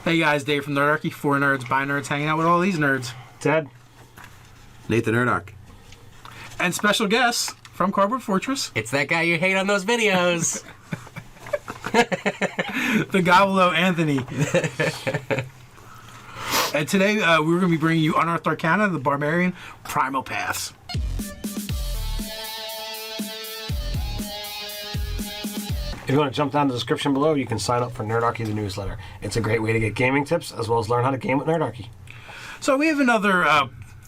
Hey guys, Dave from Nerdarchy, 4 nerds, by nerds, hanging out with all these nerds. Ted. Nathan Nerdark. And special guests from Cardboard Fortress. It's that guy you hate on those videos. The Gobble-O Anthony. And today we're going to be bringing you Unearthed Arcana, the Barbarian Primal Paths. If you want to jump down to the description below, you can sign up for Nerdarchy, the newsletter. It's a great way to get gaming tips as well as learn how to game with Nerdarchy. So we have another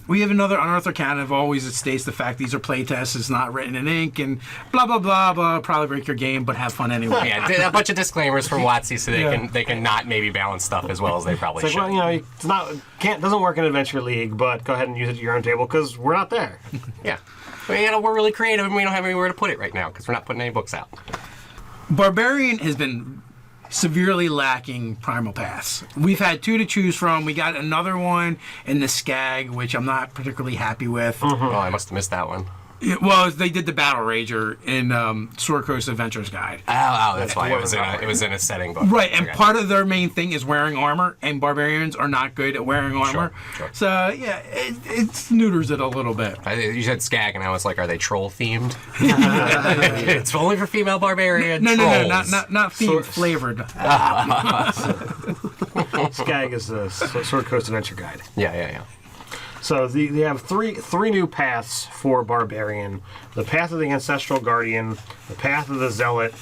Unearthed Arcana. Always it states the fact these are playtests. It's not written in ink and blah blah blah blah. Probably break your game, but have fun anyway. Yeah, a bunch of disclaimers from WotC so they can not maybe balance stuff as well as they probably It's should. like, well, it's not doesn't work in Adventure League, but go ahead and use it at your own table because we're not there. Yeah, we're really creative and we don't have anywhere to put it right now because we're not putting any books out. Barbarian has been severely lacking primal paths. We've had 2 to choose from. We got another one in the Skag, which I'm not particularly happy with. Oh, I must have missed that one. Well, they did the Battle Rager in Sword Coast Adventures Guide. Oh, that's why it was in a setting book. Right, and part of their main thing is wearing armor, and barbarians are not good at wearing armor. Sure. So, yeah, it neuters it a little bit. You said Skag, and I was like, are they troll themed? It's only for female barbarian No, trolls. not themed, flavored. Skag is the Sword Coast Adventure Guide. Yeah. So they have three new paths for Barbarian. The Path of the Ancestral Guardian, the Path of the Zealot,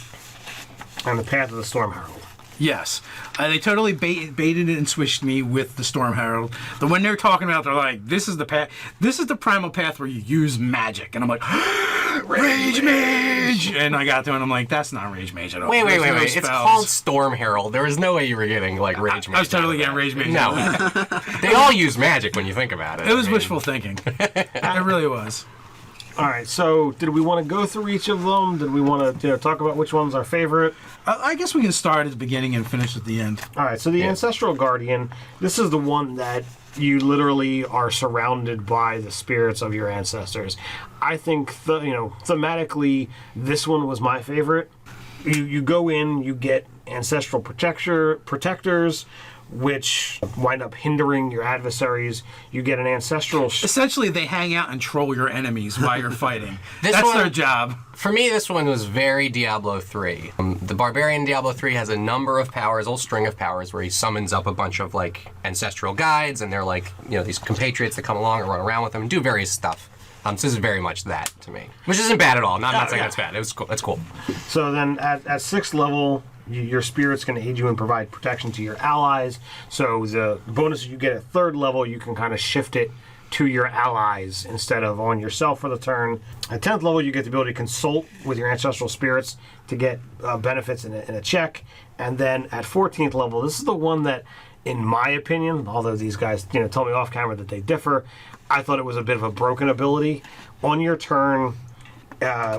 and the Path of the Storm Herald. Yes. They totally baited and switched me with the Storm Herald. The one they're talking about, they're like, this is the path. This is the primal path where you use magic. And I'm like, Rage Mage! And I got to it and I'm like, that's not Rage Mage at all. Wait. No It's spells. called Storm Herald. There was no way you were getting, like, Rage Mage. I was totally getting Rage Mage. No. They all use magic when you think about it. It was wishful thinking. It really was. All right, so did we want to go through each of them? Did we want to talk about which one's our favorite? I guess we can start at the beginning and finish at the end. All right, so the Ancestral Guardian, this is the one that you literally are surrounded by the spirits of your ancestors. I think, thematically, this one was my favorite. You go in, you get ancestral protectors, which wind up hindering your adversaries. You get an ancestral... Essentially, they hang out and troll your enemies while you're fighting. That's their job. For me, this one was very Diablo 3. The Barbarian Diablo 3 has a number of powers, a whole string of powers, where he summons up a bunch of, like, ancestral guides, and they're, like, these compatriots that come along and run around with him and do various stuff. So this is very much that to me. Which isn't bad at all. I'm not saying that's bad. It was cool. That's cool. So then at 6th level... Your spirit's going to aid you and provide protection to your allies. So the bonuses you get at 3rd level, you can kind of shift it to your allies instead of on yourself for the turn. At 10th level, you get the ability to consult with your ancestral spirits to get benefits in a check. And then at 14th level, this is the one that, in my opinion, although these guys tell me off camera that they differ, I thought it was a bit of a broken ability. On your turn...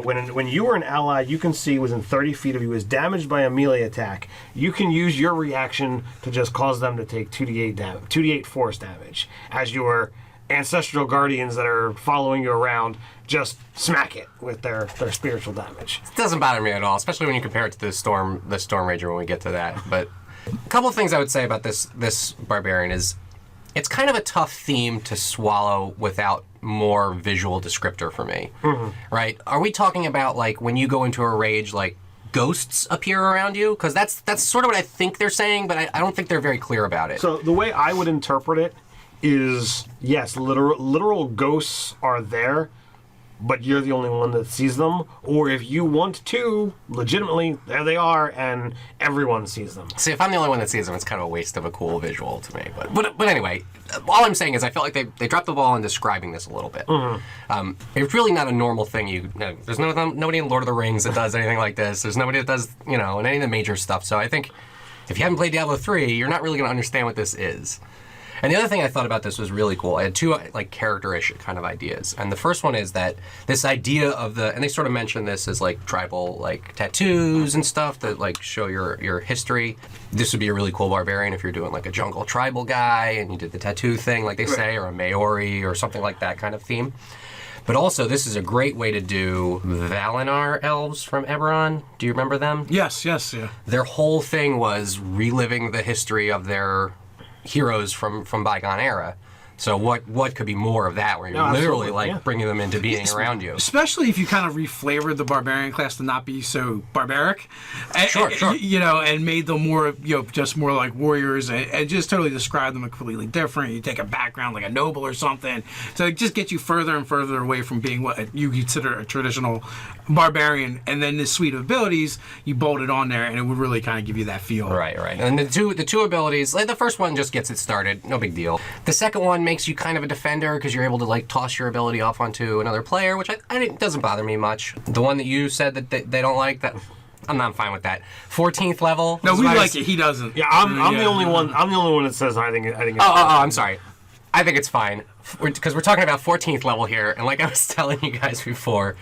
when you are an ally, you can see within 30 feet of you is damaged by a melee attack. You can use your reaction to just cause them to take 2d8 force damage. As your ancestral guardians that are following you around just smack it with their spiritual damage. It doesn't bother me at all, especially when you compare it to the Storm Rager when we get to that. But a couple of things I would say about this Barbarian is it's kind of a tough theme to swallow without more visual descriptor for me, right? Are we talking about, like, when you go into a rage, like, ghosts appear around you? Because that's sort of what I think they're saying, but I don't think they're very clear about it. So the way I would interpret it is, yes, literal ghosts are there, but you're the only one that sees them. Or if you want to, legitimately, there they are, and everyone sees them. See, if I'm the only one that sees them, it's kind of a waste of a cool visual to me. But anyway, all I'm saying is I felt like they dropped the ball in describing this a little bit. It's really not a normal thing. There's nobody in Lord of the Rings that does anything like this. There's nobody that does, in any of the major stuff. So I think if you haven't played Diablo 3, you're not really going to understand what this is. And the other thing I thought about this was really cool. I had 2 like character-ish kind of ideas. And the first one is that this idea of and they sort of mention this as like tribal like tattoos and stuff that like show your history. This would be a really cool barbarian if you're doing like a jungle tribal guy and you did the tattoo thing like they say, or a Maori or something like that kind of theme. But also, this is a great way to do Valinor elves from Eberron. Do you remember them? Yes, yeah. Their whole thing was reliving the history of their heroes from bygone era. So what could be more of that, where you're literally bringing them into being around you? Especially if you kind of reflavored the barbarian class to not be so barbaric. Sure. And made them more, just more like warriors, and just totally describe them completely different. You take a background like a noble or something, so it just gets you further and further away from being what you consider a traditional barbarian. And then this suite of abilities, you bolt it on there, and it would really kind of give you that feel. Right. And the two abilities, like the first one just gets it started, no big deal. The second one makes you kind of a defender because you're able to like toss your ability off onto another player, which I think doesn't bother me much. The one that you said that they don't like, that I'm not fine with that. 14th level. No, we like it. He doesn't. Yeah, I'm the only one. I'm the only one that says I think. It's I'm sorry. I think it's fine because we're talking about 14th level here, and like I was telling you guys before,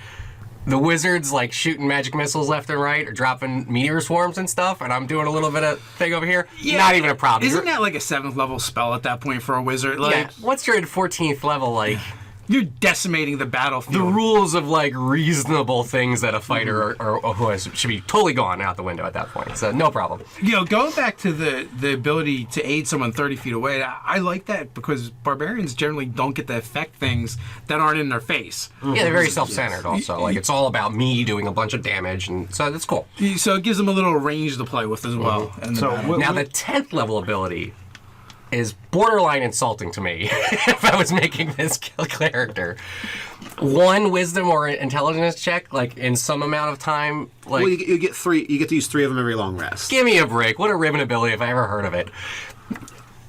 the wizards like shooting magic missiles left and right or dropping meteor swarms and stuff, and I'm doing a little bit of thing over here. Yeah, not even a problem. Isn't that like a 7th level spell at that point for a wizard? Like, yeah. Once you're at 14th level, like you're decimating the battlefield. The rules of like reasonable things that a fighter or should be totally gone out the window at that point. So no problem. Going back to the ability to aid someone 30 feet away, I like that because barbarians generally don't get to affect things that aren't in their face. Yeah, they're very self-centered also. Like it's all about me doing a bunch of damage, and so that's cool. So it gives them a little range to play with as well. Now the 10th level ability is borderline insulting to me if I was making this character. One wisdom or intelligence check, like in some amount of time. Like, well, you get 3. You get to use 3 of them every long rest. Give me a break. What a ribbon ability if I ever heard of it.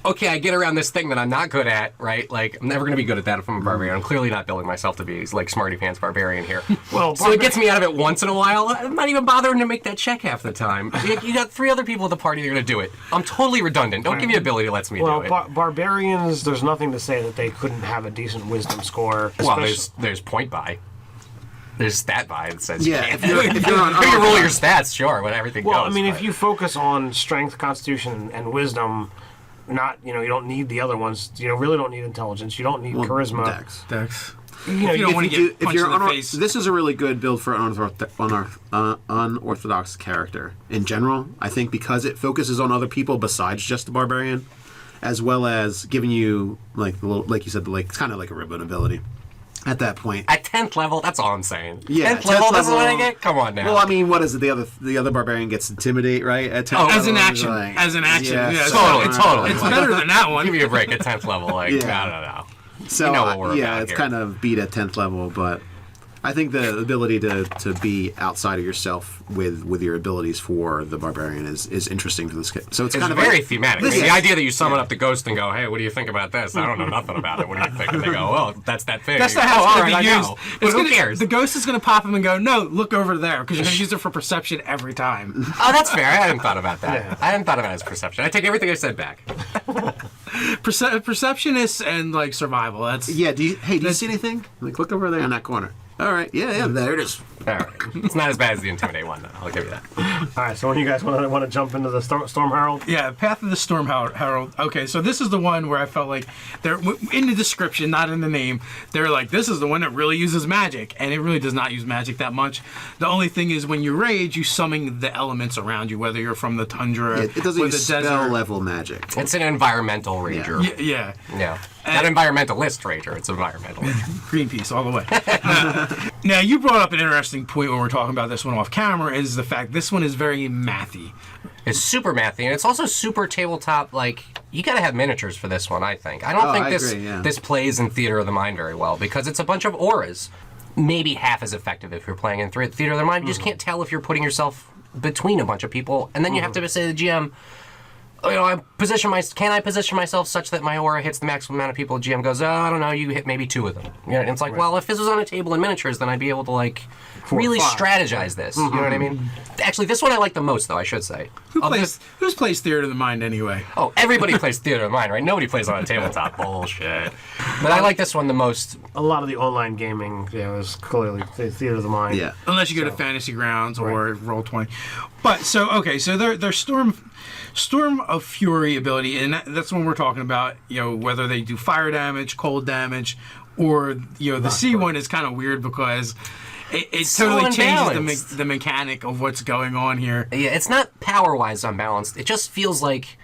Okay, I get around this thing that I'm not good at, right? Like, I'm never going to be good at that if I'm a barbarian. I'm clearly not building myself to be like smarty pants barbarian here. Well, so it gets me out of it once in a while. I'm not even bothering to make that check half the time. You got 3 other people at the party that are going to do it. I'm totally redundant. Don't give me ability that lets me do it. Barbarians, there's nothing to say that they couldn't have a decent wisdom score. Well, there's point buy. There's stat buy that says if you're on you can roll your stats, sure, when everything goes. Well, I mean, if you focus on strength, constitution, and wisdom, you don't need the other ones. You really don't need intelligence. You don't need charisma. Dex. You don't want to get punched in the face. This is a really good build for an unorthodox character in general. I think because it focuses on other people besides just the barbarian, as well as giving you like you said, it's kind of like a ribbon ability. At that point, at 10th level, that's all I'm saying. Yeah, 10th level, that's what I get. Come on now. Well, I mean, what is it? The other barbarian gets intimidate, right? At 10th level, as an action. Yeah, totally. It's better than that one. Give me a break at 10th level. Like, no. So you know what we're about it's here. kind of beat at 10th level, but I think the ability to be outside of yourself with your abilities for the barbarian is interesting for this kid. So it's kind of very thematic. I mean, the idea that you summon up the ghost and go, "Hey, what do you think about this?" I don't know nothing about it. What do you think? And they go, "Well, that's that thing." That's not how it's going to be used. But who cares? The ghost is going to pop him and go, "No, look over there," because you're going to use it for perception every time. Oh, that's fair. I hadn't thought about that. Yeah. I hadn't thought about it as perception. I take everything I said back. Perceptionist and like survival. That's do you see anything? Like look over there in that corner. All right, there it is. All right, it's not as bad as the Intimidate one, though. I'll give you that. All right, so when you guys want to jump into the Storm Herald? Yeah, Path of the Storm Herald. Okay, so this is the one where I felt like they're in the description, not in the name. They're like, this is the one that really uses magic, and it really does not use magic that much. The only thing is, when you rage, you summon the elements around you, whether you're from the tundra, it doesn't use spell level magic. It's an environmental rager. Yeah. Not environmentalist rager, it's environmental. Greenpeace all the way. Now, you brought up an interesting point when we're talking about this one off camera, is the fact this one is very mathy. It's super mathy, and it's also super tabletop. Like, you gotta have miniatures for this one, I think. I don't think this plays in Theater of the Mind very well, because it's a bunch of auras. Maybe half as effective if you're playing in Theater of the Mind. You just can't tell if you're putting yourself between a bunch of people, and then you have to say to the GM, can I position myself such that my aura hits the maximum amount of people? The GM goes, I don't know, you hit maybe 2 of them. And it's like, well, if this was on a table in miniatures, then I'd be able to really strategize this. You know what I mean? Actually, this one I like the most, though, I should say. Who plays Theater of the Mind anyway? Oh, everybody plays Theater of the Mind, right? Nobody plays on a tabletop. Bullshit. But I like this one the most. A lot of the online gaming is clearly Theater of the Mind. Yeah. Unless you go to Fantasy Grounds or Roll20. But so their storm of fury ability, and that's when we're talking about whether they do fire damage, cold damage, or the C one is kind of weird because it totally changes the mechanic of what's going on here. Yeah, it's not power wise unbalanced. It just feels like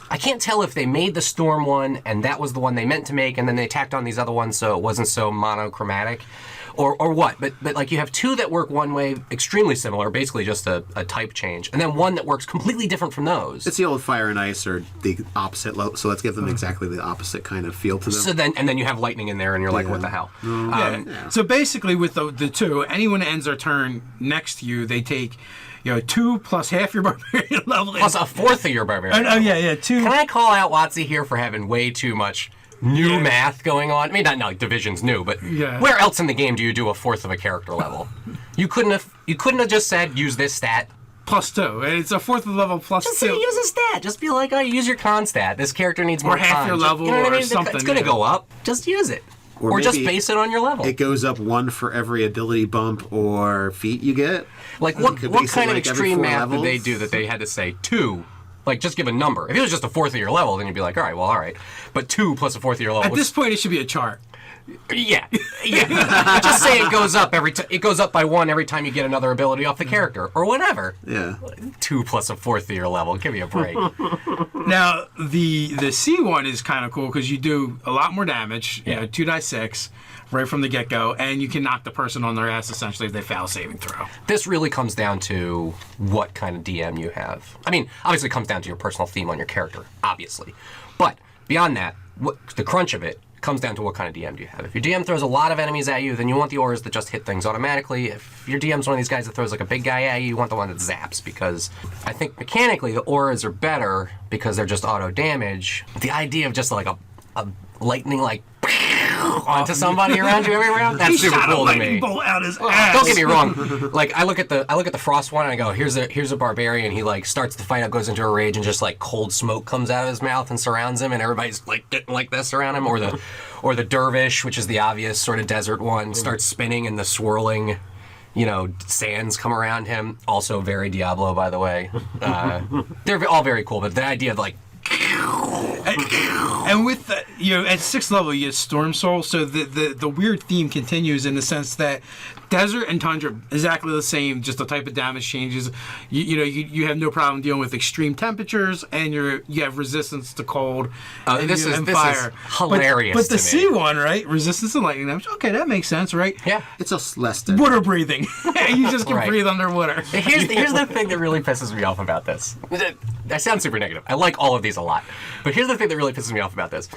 I can't tell if they made the storm one and that was the one they meant to make, and then they tacked on these other ones so it wasn't so monochromatic. Or what, but like you have two that work one way, extremely similar, basically just a type change, and then one that works completely different from those. It's the old fire and ice or the opposite, so let's give them exactly the opposite kind of feel to them. So then you have lightning in there, and you're like, what the hell? So basically, with the two, anyone that ends their turn next to you, they take 2 plus half your barbarian level, Plus a fourth of your barbarian. Oh yeah, 2. Can I call out WotC here for having way too much new math going on? I mean, not like division's new, but where else in the game do you do a fourth of a character level? You couldn't have just said use this stat plus 2. It's a fourth of the level plus just 2. Say use a stat. Just be like, oh, use your con stat. This character needs more or half con. your level, or something. It's going to go up. Just use it. Or just base it on your level. It goes up 1 for every ability bump or feat you get. Like what kind of extreme math did they do that they had to say 2? Like, just give a number. If it was just a fourth of your level, then you'd be like, all right. But 2 plus a fourth of your level. At this point, it should be a chart. Yeah. Just say it goes up it goes up by 1 every time you get another ability off the character, or whatever. Yeah. 2 plus a fourth of your level. Give me a break. Now, the C one is kind of cool because you do a lot more damage. 2d6 right from the get-go, and you can knock the person on their ass essentially if they fail saving throw. This really comes down to what kind of DM you have. I mean, obviously it comes down to your personal theme on your character, obviously. But beyond that, the crunch of it comes down to what kind of DM do you have. If your DM throws a lot of enemies at you, then you want the auras that just hit things automatically. If your DM's one of these guys that throws like a big guy at you, you want the one that zaps, because I think mechanically the auras are better because they're just auto damage. The idea of just like a lightning like onto somebody around you every round, that's super cool to me. Bolt out his ass. Don't get me wrong. Like I look at the frost one and I go, here's a barbarian. He like starts the fight up, goes into a rage, and just like cold smoke comes out of his mouth and surrounds him, and everybody's like getting like this around him. Or the dervish, which is the obvious sort of desert one, starts spinning and the swirling, sands come around him. Also very Diablo, by the way. They're all very cool, but the idea of like. And with at 6th level you get Storm Soul, so the weird theme continues in the sense that desert and tundra exactly the same, just the type of damage changes. You have no problem dealing with extreme temperatures, and you have resistance to cold and fire. Is hilarious. But the C one, right? Resistance to lightning damage. Okay, that makes sense, right? Yeah. It's a less water breathing. You just can Right. breathe underwater. Here's the thing that really pisses me off about this. I sound super negative. I like all of these a lot. But here's the thing that really pisses me off about this.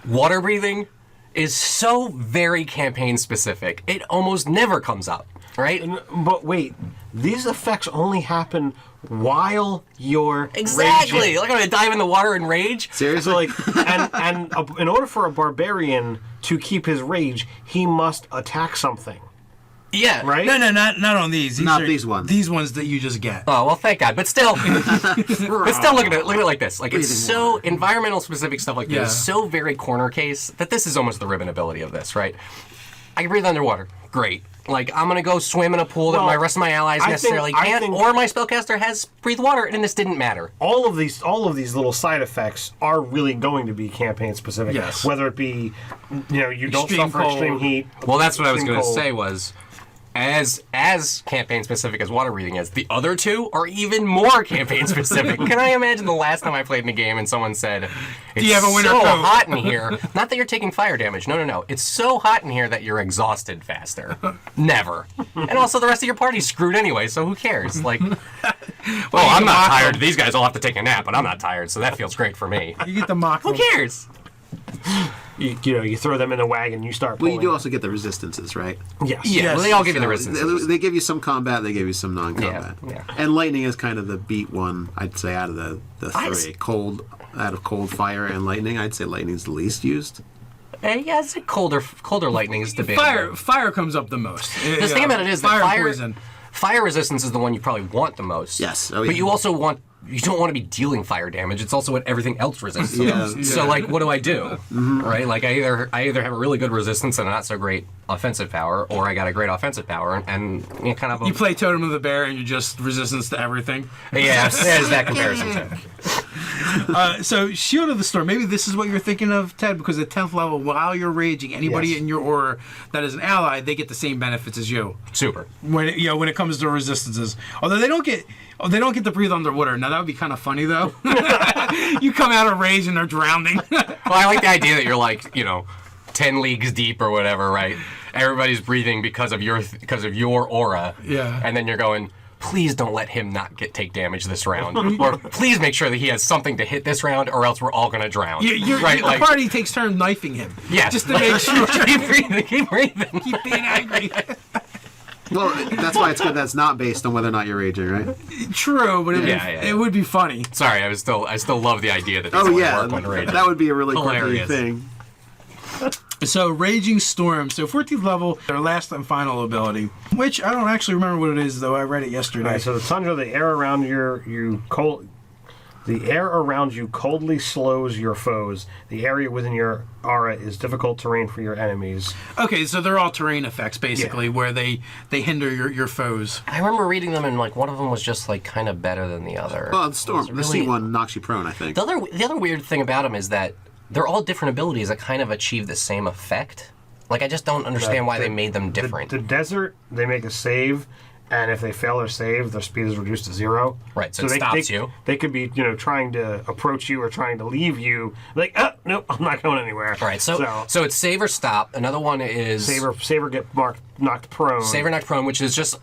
Water breathing is so very campaign specific. It almost never comes up, right? But wait, these effects only happen while you're Exactly. raging. Like I'm gonna dive in the water and rage. Seriously? So and in order for a barbarian to keep his rage, he must attack something. Yeah. Right? No, not on these. Not are these ones. These ones that you just get. Oh well, thank God. But still, look at it like this. Like it's so environmental specific stuff like this is so very corner case that this is almost the ribbon ability of this, right? I can breathe underwater. Great. Like I'm gonna go swim in a pool that my rest of my allies necessarily can't, or my spellcaster has breathe water, and this didn't matter. All of these little side effects are really going to be campaign specific. Yes. Whether it be, you don't Extreme suffer cold. extreme heat. Well, that's what I was extreme going to cold. say was, as campaign specific as water breathing is, the other two are even more campaign specific. Can I imagine the last time I played in a game and someone said, "It's you have a winter so coat?" hot in here." Not that you're taking fire damage. No. It's so hot in here that you're exhausted faster. Never. And also, the rest of your party's screwed anyway, so who cares? Like, well, I'm not tired. These guys all have to take a nap, but I'm not tired, so that feels great for me. You get the mock. Who cares? You throw them in the wagon, you start Well, pulling. you do also get the resistances, right? Yes. Yeah, well, they all give you the resistance. They give you some combat, they give you some non-combat. Yeah. And lightning is kind of the beat one, I'd say, out of the three. Out of cold, fire, and lightning, I'd say lightning's the least used. Yeah, it's a colder lightning is debatable. Fire comes up the most. The thing about it is fire that and poison. fire resistance is the one you probably want the most. Yes. Oh, But yeah. you also want you don't want to be dealing fire damage. It's also what everything else resists. Yeah. So like, what do I do? Right? Like I either have a really good resistance and a not so great offensive power, or I got a great offensive power and you know, kind of. You play Totem of the Bear and you're just resistance to everything. Yeah, there's that comparison too. So Shield of the Storm. Maybe this is what you're thinking of, Ted, because at 10th level, while you're raging, anybody Yes. in your aura that is an ally, they get the same benefits as you. Super. When it comes to resistances, although they don't get to breathe underwater. Now that would be kind of funny though. You come out of rage and they're drowning. Well, I like the idea that you're like, 10 leagues deep or whatever, right? Everybody's breathing because of your aura. Yeah. And then you're going, please don't let him not take damage this round. Or please make sure that he has something to hit this round, or else we're all going to drown. The party takes turns knifing him. Yeah. Just to make sure. Keep breathing. Keep being angry. Well, that's why it's good that's not based on whether or not you're raging, right? True, but it would be funny. Sorry, I still love the idea that these Oh, only yeah. work when raging. That would be a really Hilarious. quirky thing. So, Raging Storm. So, 14th level, their last and final ability, which I don't actually remember what it is, though. I read it yesterday. All right, so the Tundra, the air around the air around you coldly slows your foes. The area within your aura is difficult terrain for your enemies. Okay, so they're all terrain effects, basically, where they hinder your foes. I remember reading them, and like one of them was just like kind of better than the other. Well, the storm, It was the C1 knocks you prone, I think. The other weird thing about them is that they're all different abilities that kind of achieve the same effect. Like I just don't understand why they made them different. The desert, they make a save, and if they fail their save, their speed is reduced to 0. Right, so it stops you. They could be, trying to approach you or trying to leave you. Like, nope, I'm not going anywhere. All right, so it's save or stop. Another one is Saber get knocked prone. save or knocked prone, which is just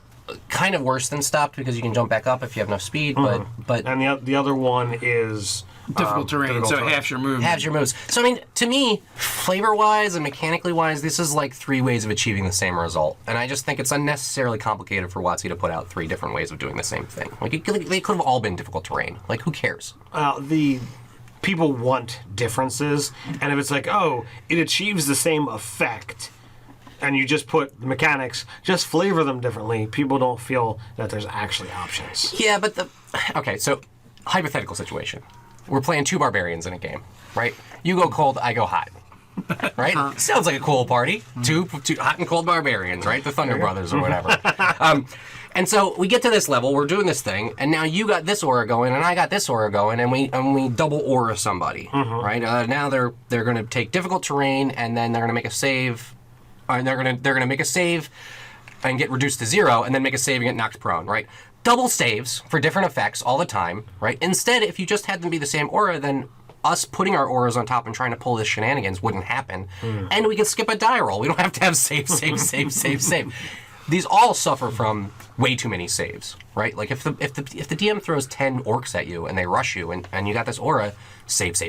kind of worse than stopped because you can jump back up if you have enough speed. But And the other one is Difficult terrain, difficult so terrain. half your move. halves your moves. So I mean, to me, flavor-wise and mechanically-wise, this is like 3 ways of achieving the same result, and I just think it's unnecessarily complicated for WotC to put out 3 different ways of doing the same thing. Like they could have all been difficult terrain. Like who cares? The people want differences, and if it's like, it achieves the same effect, and you just put the mechanics, just flavor them differently, people don't feel that there's actually options. Yeah, but okay. So hypothetical situation. We're playing 2 barbarians in a game, right? You go cold, I go hot. Right? Sounds like a cool party. Two hot and cold barbarians, right? The Thunder Brothers or whatever. And so we get to this level, we're doing this thing, and now you got this aura going, and I got this aura going, and we double aura somebody, right? Now they're going to take difficult terrain, and then they're going to make a save, and they're going to make a save and get reduced to 0, and then make a save and get knocked prone, right? Double saves for different effects all the time, right? Instead, if you just had them be the same aura, then us putting our auras on top and trying to pull this shenanigans wouldn't happen, and we could skip a die roll. We don't have to have save. These all suffer from way too many saves, right? Like if the DM throws 10 orcs at you and they rush you and you got this aura, save,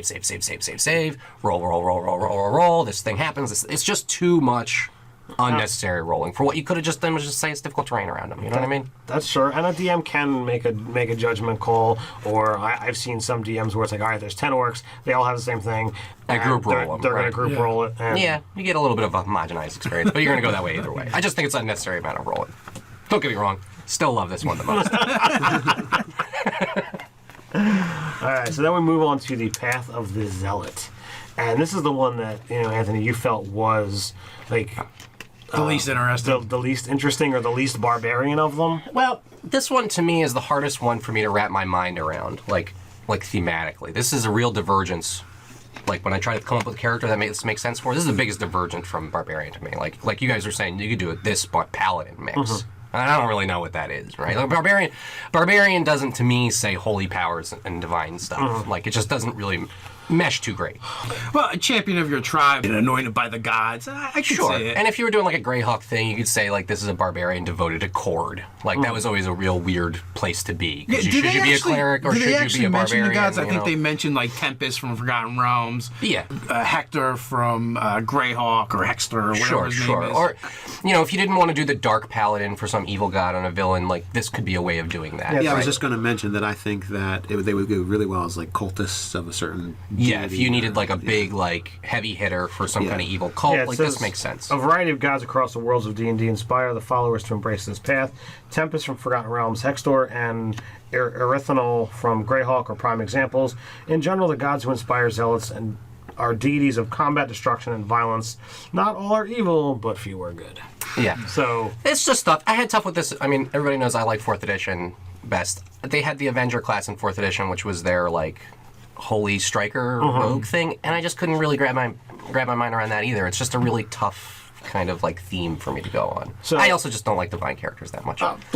roll. This thing happens. It's just too much unnecessary rolling for what you could have just done was just say it's difficult terrain around them. You know what I mean? That's sure. And a DM can make a judgment call, or I've seen some DMs where it's like, all right, there's 10 orcs, they all have the same thing. And group roll them, They're going right? to group roll it. And Yeah, you get a little bit of a homogenized experience, but you're going to go that way either way. I just think it's an unnecessary amount of rolling. Don't get me wrong. Still love this one the most. All right, so then we move on to the Path of the Zealot. And this is the one that, Anthony, you felt was like The least interesting. the least interesting or the least barbarian of them. Well, this one to me is the hardest one for me to wrap my mind around, like thematically. This is a real divergence. Like when I try to come up with a character that makes sense for, this is the biggest divergence from Barbarian to me. Like you guys were saying, you could do this Paladin mix. I don't really know what that is, right? Like Barbarian doesn't to me say holy powers and divine stuff. Like it just doesn't really mesh too great. Well, a champion of your tribe and anointed by the gods. I could say it. And if you were doing like a Greyhawk thing, you could say like this is a barbarian devoted to Cord. Like that was always a real weird place to be. Because should you be a cleric or should you be a barbarian? The gods? I think they mentioned like Tempest from Forgotten Realms. Yeah. Hector from Greyhawk or Hexter or whatever his name is. Or, if you didn't want to do the dark paladin for some evil god on a villain, like this could be a way of doing that. Yeah, I was right? just going to mention that I think that they would do really well as like cultists of a certain Yeah, if you needed like a big like heavy hitter for some kind of evil cult, Yeah, it like says, this makes sense. A variety of gods across the worlds of D&D inspire the followers to embrace this path. Tempest from Forgotten Realms, Hextor, and Erythanol from Greyhawk are prime examples. In general, the gods who inspire zealots and are deities of combat, destruction, and violence. Not all are evil, but few are good. Yeah. So It's just tough. I had tough with this. I mean, everybody knows I like 4th edition best. They had the Avenger class in 4th edition, which was their like holy striker rogue thing, and I just couldn't really grab my mind around that either. It's just a really tough kind of like theme for me to go on. So- I also just don't like divine characters that much. That's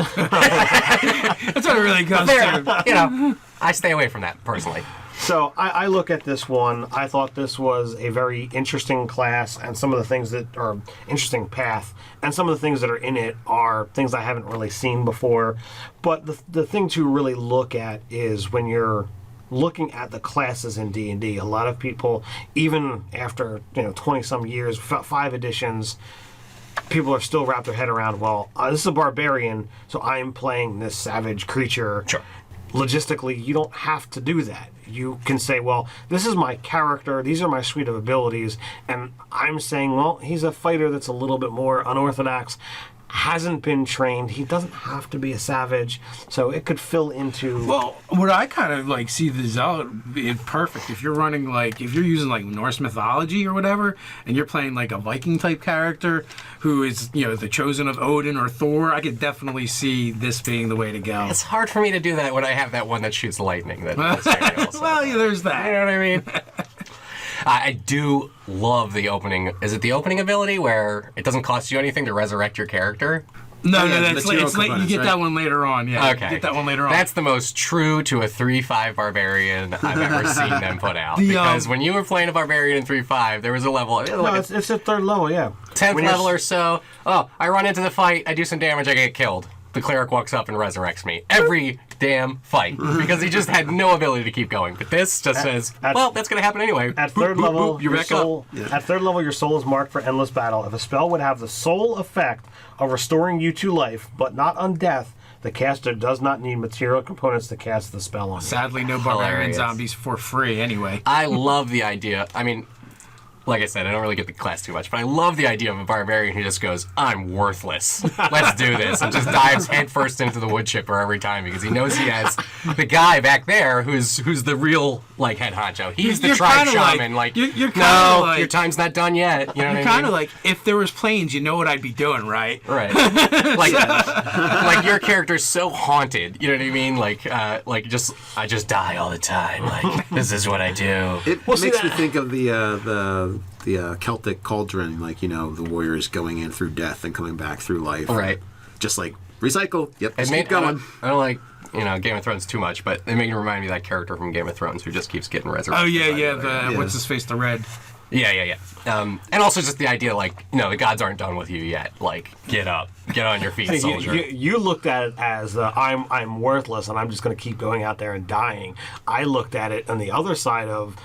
what it really comes to. You know, I stay away from that personally. So I look at this one. I thought this was a very interesting class, and some of the things that are interesting path, and some of the things that are in it are things I haven't really seen before. But the thing to really look at is when you're looking at the classes in D&D. A lot of people, even after 20 some years, 5 editions, people are still wrapped their head around. Well, this is a barbarian, so I'm playing this savage creature. Sure. Logistically, you don't have to do that. You can say, well, this is my character, these are my suite of abilities, and I'm saying, well, he's a fighter that's a little bit more unorthodox, hasn't been trained, he doesn't have to be a savage, so it could fill into... Well, what I kind of like see the zealot being perfect if you're running like if you're using like Norse mythology or whatever, and you're playing like a Viking type character who is the chosen of Odin or Thor. I could definitely see this being the way to go. It's hard for me to do that when I have that one that shoots lightning. That's very also. Well, yeah, there's that. You know what I mean? I do love the opening. Is it the opening ability where it doesn't cost you anything to resurrect your character? No, yeah, that's material it's late. You components, get right? that one later on. Yeah, Okay. you get that one later on. That's the most true to a 3-5 barbarian I've ever seen them put out. The, Because when you were playing a barbarian in 3-5, there was a level, No, like it's at 3rd level, yeah. 10th When you're- level or so. Oh, I run into the fight, I do some damage, I get killed. The cleric walks up and resurrects me. Every damn fight. Because he just had no ability to keep going. But this just says, well, that's going to happen anyway. At Boop, 3rd boop, level, boop, you're your back soul. up. At 3rd level, your soul is marked for endless battle. If a spell would have the sole effect of restoring you to life, but not undeath, the caster does not need material components to cast the spell on you. Sadly no barbarian Hilarious. zombies for free anyway. I love the idea. I mean, like I said, I don't really get the class too much, but I love the idea of a barbarian who just goes, I'm worthless. Let's do this. And just dives headfirst into the wood chipper every time because he knows he has the guy back there who's the real like head honcho. He's the You're tribe kinda like- shaman. Like, you're kinda no, like- your time's not done yet. You know what I You're mean? kind of like, if there was planes, you know what I'd be doing, right? Right. like your character's so haunted. You know what I mean? Like I just die all the time. Like this is what I do. It makes me think of the Celtic cauldron, like the warriors going in through death and coming back through life. Right. Just like recycle. Yep. Just It keep going. I don't like Game of Thrones too much, but they make it remind me of that character from Game of Thrones who just keeps getting resurrected. Oh yeah, by yeah. the- What's his face? The red. Yeah. And also just the idea, like, the gods aren't done with you yet. Like, get up, get on your feet, soldier. You looked at it as I'm worthless and I'm just going to keep going out there and dying. I looked at it on the other side of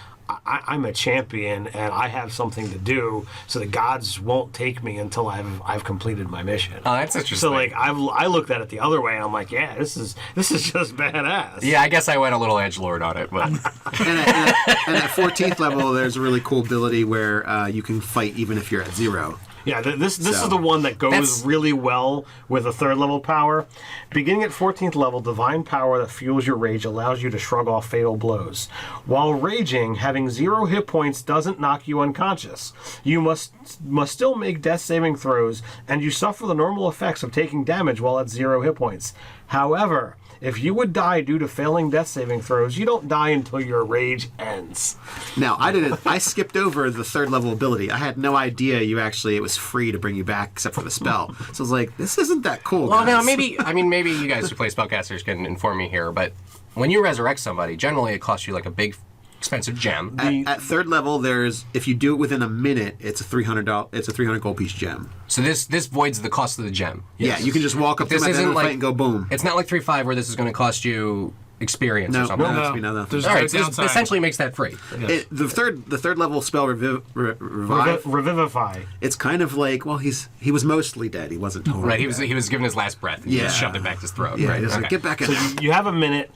I'm a champion and I have something to do, so the gods won't take me until I've completed my mission. Oh, that's interesting. So like I looked at it the other way and I'm like, yeah, this is just badass. Yeah, I guess I went a little edgelord on it, but And at 14th level, there's a really cool ability where you can fight even if you're at 0. Yeah, this So, is the one that goes that's- really well with a 3rd level power. Beginning at 14th level, divine power that fuels your rage allows you to shrug off fatal blows. While raging, having 0 hit points doesn't knock you unconscious. You must still make death saving throws, and you suffer the normal effects of taking damage while at 0 hit points. However, if you would die due to failing death saving throws, you don't die until your rage ends. Now, I skipped over the 3rd level ability. I had no idea it was free to bring you back except for the spell. So I was like, this isn't that cool. well, now guys. maybe you guys who play spellcasters can inform me here, but when you resurrect somebody, generally it costs you like a big expensive gem. At 3rd level, if you do it within a minute, it's a $300 gold piece gem. So this voids the cost of the gem. Yeah, you can just walk up to This them at the end isn't of the like fight and go boom. It's not like 3-5 where this is going to cost you experience or No, something. no, no. There's All no right, so this downside. essentially makes that free. The third level spell revive. Revivify. It's kind of like, well, he was mostly dead. He wasn't totally Right, dead. he was given his last breath. And he just Yeah. shoved it back his throat. Yeah, right. just like, Okay. get back in. So you have a minute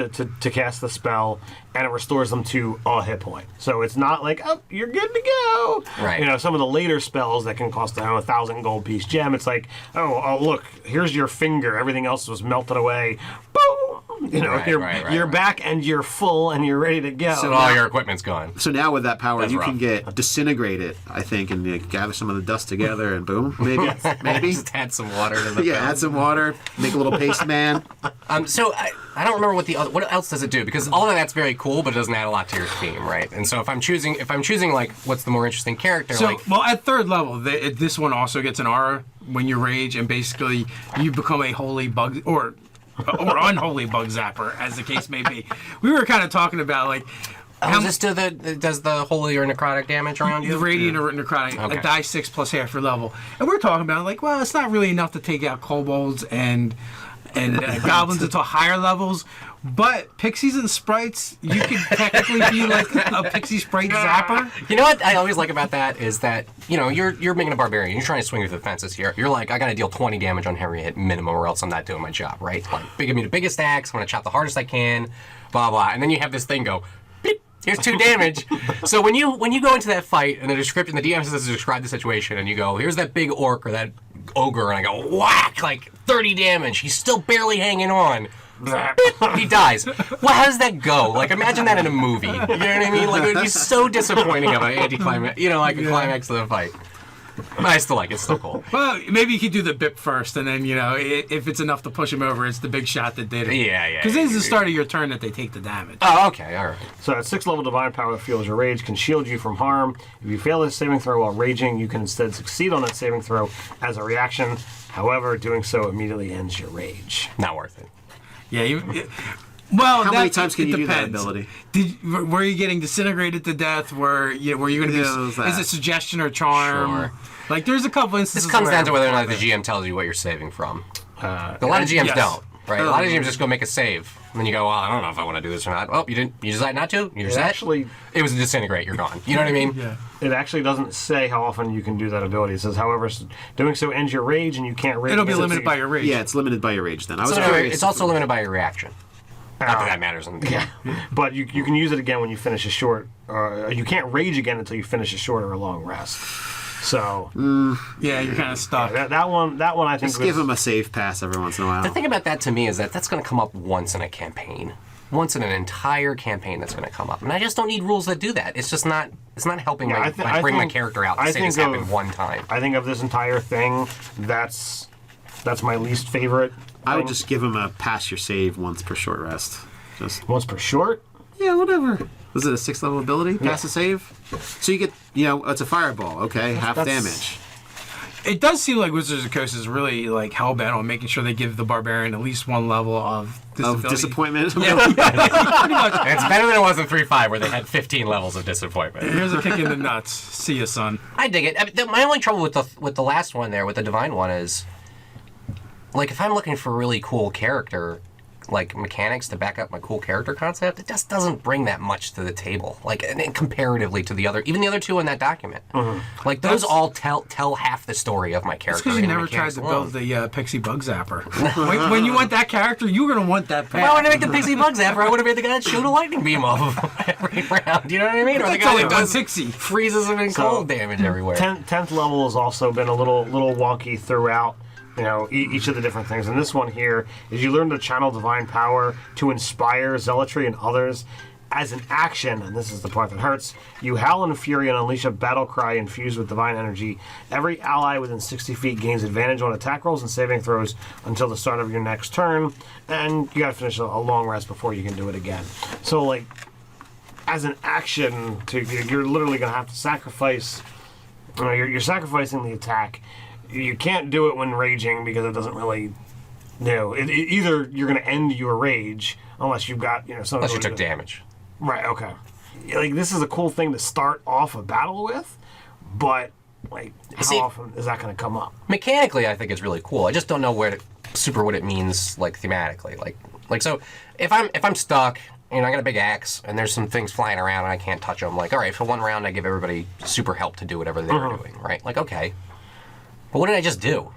to cast the spell, and it restores them to a hit point. So it's not like, oh, you're good to go. Right. You know, some of the later spells that can cost 1,000 gold piece gem, it's like, oh, look, here's your finger. Everything else was melted away. Boom! You know, you're back and you're full and you're ready to go. So all your equipment's gone. So now with that power, That's you rough. can get disintegrate it, I think, and gather some of the dust together, and boom, maybe. Just add some water to the Yeah, add some water, make a little paste man. So I don't remember what else does it do, because all of that's very cool, but it doesn't add a lot to your theme, right? And so if I'm choosing like what's the more interesting character, So, like well, at third level, this one also gets an aura when you rage, and basically you become a holy bug or unholy bug zapper, as the case may be. We were kind of talking about like. does the holy or necrotic damage around you? The radiant or necrotic, Okay. like die 6 plus half your level, and we're talking about like, well, it's not really enough to take out kobolds and goblins until higher levels, but pixies and sprites, you could technically be like a pixie sprite zapper. You know what I always like about that is that, you know, you're making a barbarian. You're trying to swing through the fences here. You're like, I got to deal 20 damage on every hit minimum, or else I'm not doing my job, right? Like, give me the biggest axe. I'm going to chop the hardest I can, blah, blah. And then you have this thing go, beep, here's 2 damage. So when you go into that fight, and the DM says to describe the situation, and you go, here's that big orc or that ogre, and I go, whack, like 30 damage. He's still barely hanging on. He dies. Well, how does that go? Like, imagine that in a movie. You know what I mean? Like, it would be so disappointing of an anticlimax, you know, like a climax of the fight. But I still like it. It's still cool. Well, maybe you could do the bip first, and then, you know, if it's enough to push him over, it's the big shot that did it. Yeah. Because this is the start of your turn that they take the damage. Oh, okay, all right. So at 6th level, Divine Power that fuels your rage can shield you from harm. If you fail this saving throw while raging, you can instead succeed on that saving throw as a reaction. However, doing so immediately ends your rage. Not worth it. Yeah, well, How many times can you do that ability? Were you getting disintegrated to death? Were you going to be? Is it suggestion or charm? Sure. Like, there's a couple instances. This comes down to whether or not the where- GM tells you what you're saving from. A lot of GMs yes. don't, right? A lot of GMs just go make a save, and then you go, well, I don't know if I want to do this or not. Oh, you didn't. You decided not to. You're set. Actually, It was a disintegrate. You're gone. You know what I mean? Yeah. it actually doesn't say how often you can do that ability. It says, however, doing so ends your rage, and you can't rage. It'll be against limited it. by your rage. Yeah, it's limited by your rage then. I was So curious. it's also limited by your reaction. Not that that matters. Yeah, but you can use it again when you finish a short. You can't rage again until you finish a short or a long rest. So Yeah, you're kind of stuck. that one I think Just give him a save pass every once in a while. The thing about that to me is that that's going to come up once in a campaign. Once in an entire campaign that's going to come up. And I just don't need rules that do that. It's just not, it's not helping I bring my think- character out I and say this think of- happened one time. I think of this entire thing, that's my least favorite. I would thing. just give him a pass your save once per short rest. Just Once per short. yeah, whatever. Was it a 6th level ability? Pass the save? So you get, it's a fireball, okay? Half That's- damage. It does seem like Wizards of the Coast is really like hellbent on making sure they give the barbarian at least one level of disability. Of disappointment. Yeah, pretty much. And it's better than it was in 3.5 where they had 15 levels of disappointment. Here's a kick in the nuts. See ya, son. I dig it. I mean, my only trouble with the last one there, with the divine one, is like if I'm looking for a really cool character, like mechanics to back up my cool character concept, it just doesn't bring that much to the table. Like and comparatively to the other 2 in that document, like those all tell half the story of my It's character. because you in the never tried mechanics to alone. build the Pixie Bug Zapper. when you want that character, you're going to want that If I would pack. have made the Pixie Bug Zapper, I would have made the guy that shoot a lightning beam off of him every round. You know what I mean? Or the That's guy only that one does pixie. freezes him in cold damage everywhere. 10th level has also been a little wonky throughout. Each of the different things. And this one here is you learn to channel divine power to inspire zealotry in others. As an action, and this is the part that hurts, you howl in fury and unleash a battle cry infused with divine energy. Every ally within 60 feet gains advantage on attack rolls and saving throws until the start of your next turn. And you gotta finish a long rest before you can do it again. So, like, as an action, you're literally gonna have to sacrifice. You're sacrificing the attack. You can't do it when raging because it doesn't really. Either you're going to end your rage unless you've got something. Unless you took damage. Right. Okay. Like, this is a cool thing to start off a battle with, but like how often is that going to come up? Mechanically, I think it's really cool. I just don't know what it means, like thematically. Like so, if I'm stuck, I got a big axe and there's some things flying around and I can't touch them. Like, all right, for one round, I give everybody super help to do whatever they're doing. Right? Like, okay. But what did I just do?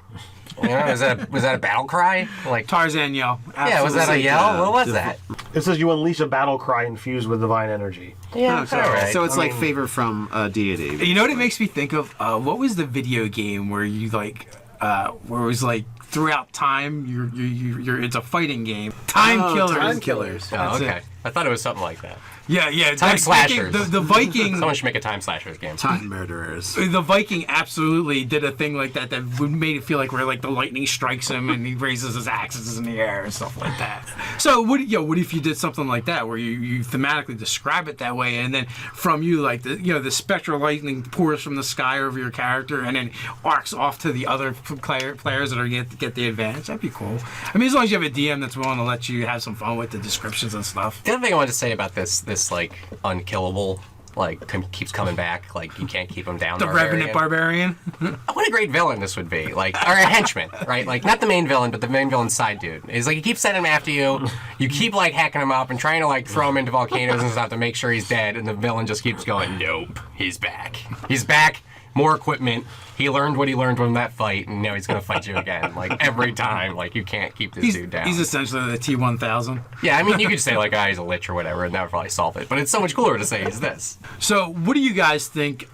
Yeah, was that a battle cry? Like Tarzan yell. yeah, was that a Absolutely. yell? What was that? It says you unleash a battle cry infused with divine energy. Yeah, so, all right. so it's like favor from deity. You know what it makes me think of? What was the video game where you like, where it was like throughout time, you're it's a fighting game. Time Killers. Time Killers. Oh, That's okay. it. I thought it was something like that. Yeah, yeah. Time slashers. The Viking. Someone should make a time slashers game. Time murderers. The Viking absolutely did a thing like that made it feel like where like the lightning strikes him and he raises his axes in the air and stuff like that. So what if you did something like that where you thematically describe it that way and then from you like the spectral lightning pours from the sky over your character and then arcs off to the other players that are get the advantage. That'd be cool. I mean, as long as you have a DM that's willing to let you have some fun with the descriptions and stuff. The other thing I wanted to say about this like unkillable, like keeps coming back, like you can't keep him down. The Revenant Barbarian. What a great villain this would be, like, or a henchman, right? Like not the main villain, but the main villain's side dude. Is like you keep sending him after you, you keep like hacking him up and trying to like throw him into volcanoes and stuff to make sure he's dead, and the villain just keeps going, nope, he's back. He's back. More equipment. He learned what he learned from that fight, and now he's gonna fight you again. Like every time, like you can't keep this dude down. He's essentially the T-1000. Yeah, I mean, you could say like, he's a lich or whatever, and that would probably solve it. But it's so much cooler to say he's this. So, what do you guys think?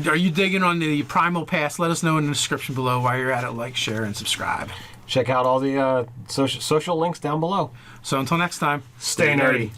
Are you digging on the Primal Pass? Let us know in the description below. While you're at it, like, share, and subscribe. Check out all the social links down below. So until next time, Stay nerdy.